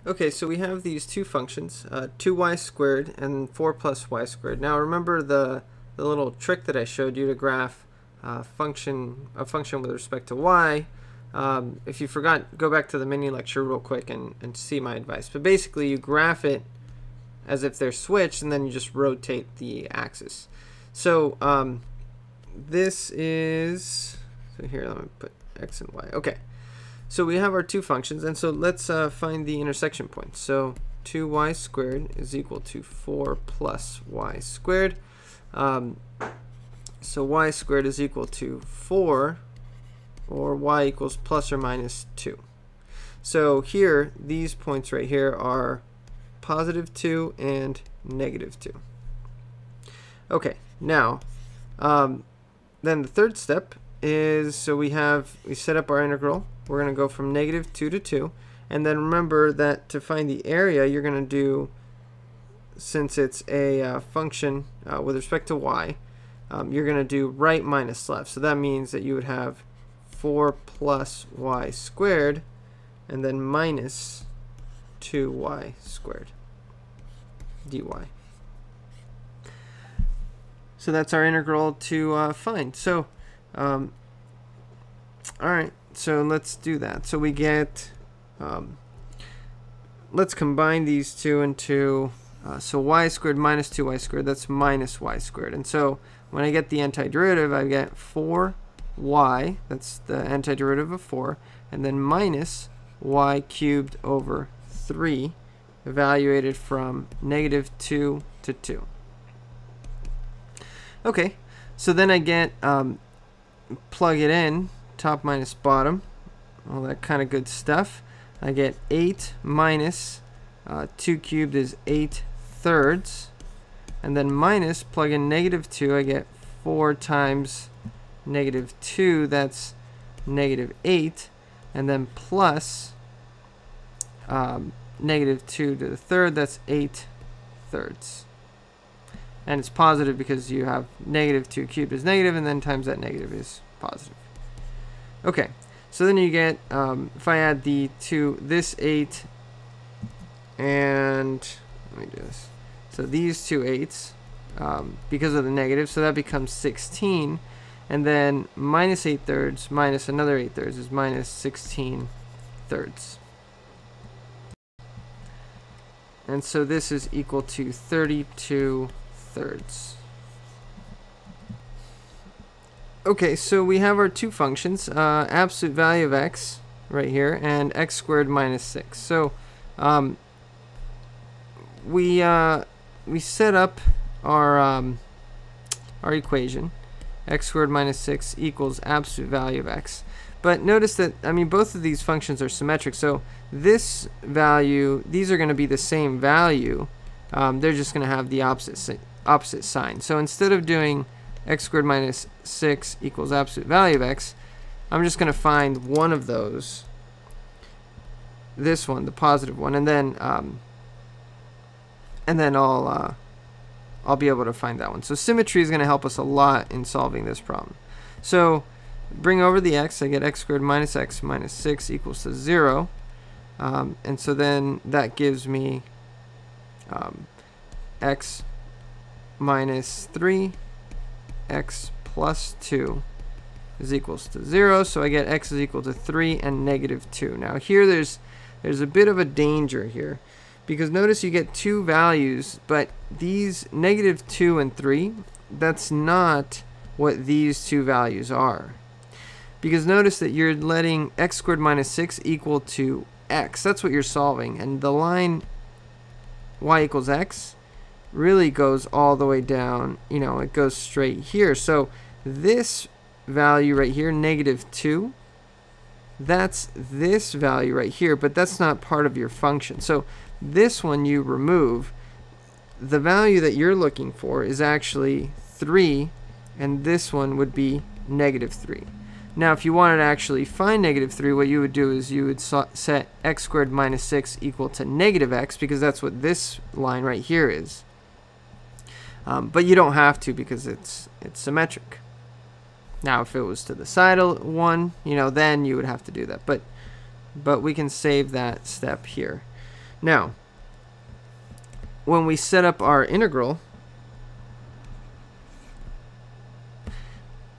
Okay, so we have these two functions, 2y squared and 4 plus y squared. Now remember the little trick that I showed you to graph a function with respect to y. If you forgot, go back to the mini lecture real quick and see my advice. But basically you graph it as if they're switched, and then you just rotate the axis. So this is, so here let me put x and y. Okay. So we have our two functions, and so let's find the intersection point. So 2y squared is equal to 4 plus y squared. So y squared is equal to 4, or y equals plus or minus 2. So here, these points right here are positive 2 and negative 2. Okay, now, then the third step is, so we set up our integral. We're going to go from negative 2 to 2. And then remember that to find the area, you're going to do, since it's a function with respect to y, you're going to do right minus left. So that means that you would have 4 plus y squared and then minus 2y squared dy. So that's our integral to find. So, all right. So let's do that. So we get, let's combine these two into, so y squared minus 2y squared, that's minus y squared. And so when I get the antiderivative, I get 4y, that's the antiderivative of 4, and then minus y cubed over 3, evaluated from negative 2 to 2. Okay, so then I get, plug it in, top minus bottom, all that kind of good stuff. I get 8 minus 2 cubed is 8 thirds, and then minus, plug in negative 2, I get 4 times negative 2, that's negative 8, and then plus negative 2 to the third, that's 8 thirds. And it's positive because you have negative 2 cubed is negative, and then times that negative is positive. Okay, so then you get, if I add the two, this 8 and, let me do this. So these two 8s, because of the negative, so that becomes 16. And then minus 8 thirds minus another 8 thirds is minus 16 thirds. And so this is equal to 32 thirds. Okay, so we have our two functions, absolute value of x right here and x squared minus 6. So we set up our equation, x squared minus 6 equals absolute value of x. But notice that, I mean, both of these functions are symmetric. So this value, these are going to be the same value. They're just going to have the opposite sign. So instead of doing x squared minus 6 equals absolute value of x, I'm just going to find one of those, this one, the positive one, and then I'll be able to find that one. So symmetry is going to help us a lot in solving this problem. So bring over the x, I get x squared minus x minus 6 equals to 0, and so then that gives me x minus 3 x plus 2 is equals to 0, so I get x is equal to 3 and negative 2. Now here there's a bit of a danger here, because notice you get two values, but these negative 2 and 3, that's not what these two values are. Because notice that you're letting x squared minus 6 equal to x. That's what you're solving, and the line y equals x really goes all the way down, you know, it goes straight here. So this value right here, negative 2, that's this value right here, but that's not part of your function. So this one you remove. The value that you're looking for is actually 3, and this one would be negative 3. Now if you wanted to actually find negative 3, what you would do is you would set x squared minus 6 equal to negative x, because that's what this line right here is. But you don't have to, because it's symmetric. Now if it was to the side of one, you know, then you would have to do that. But we can save that step here. Now, when we set up our integral,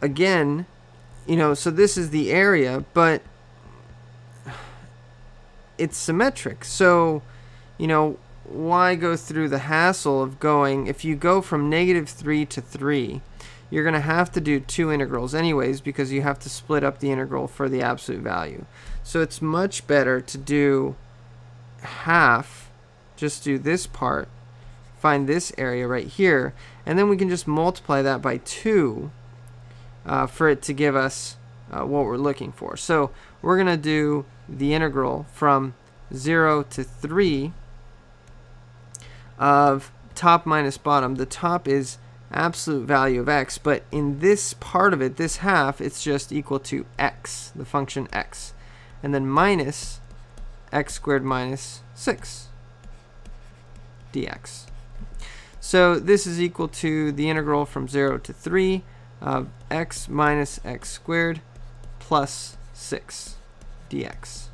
again, so this is the area, but it's symmetric. So, why go through the hassle of going, if you go from -3 to 3, you're going to have to do 2 integrals anyways, because you have to split up the integral for the absolute value. So it's much better to do half, just do this part, find this area right here, and then we can just multiply that by 2 for it to give us what we're looking for. So we're going to do the integral from 0 to 3 of top minus bottom. The top is absolute value of x, but in this part of it, this half, it's just equal to x, the function x, and then minus x squared minus 6 dx. So this is equal to the integral from 0 to 3 of x minus x squared plus 6 dx.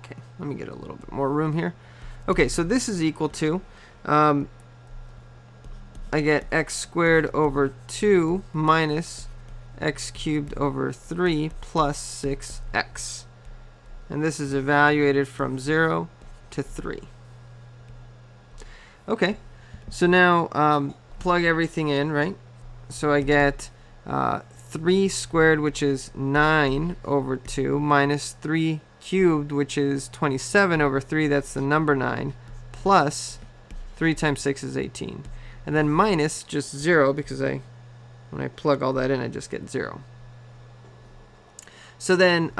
Okay, let me get a little bit more room here. Okay, so this is equal to, I get x squared over 2 minus x cubed over 3 plus 6x. And this is evaluated from 0 to 3. Okay, so now plug everything in, right? So I get 3 squared, which is 9 over 2, minus 3 cubed, which is 27 over 3, that's the number 9, plus 3 times 6 is 18. And then minus just 0, because when I plug all that in, I just get 0. So then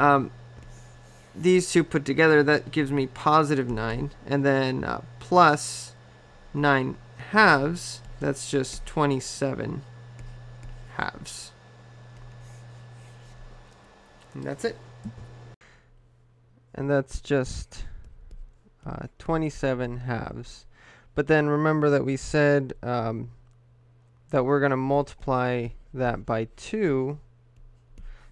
these two put together, that gives me positive 9, and then plus 9 halves, that's just 27 halves. And that's it. And that's just 27 halves. But then remember that we said that we're going to multiply that by 2.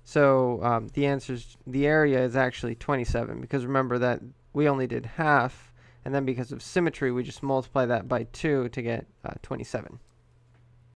So the area is actually 27, because remember that we only did half, and then because of symmetry, we just multiply that by 2 to get 27.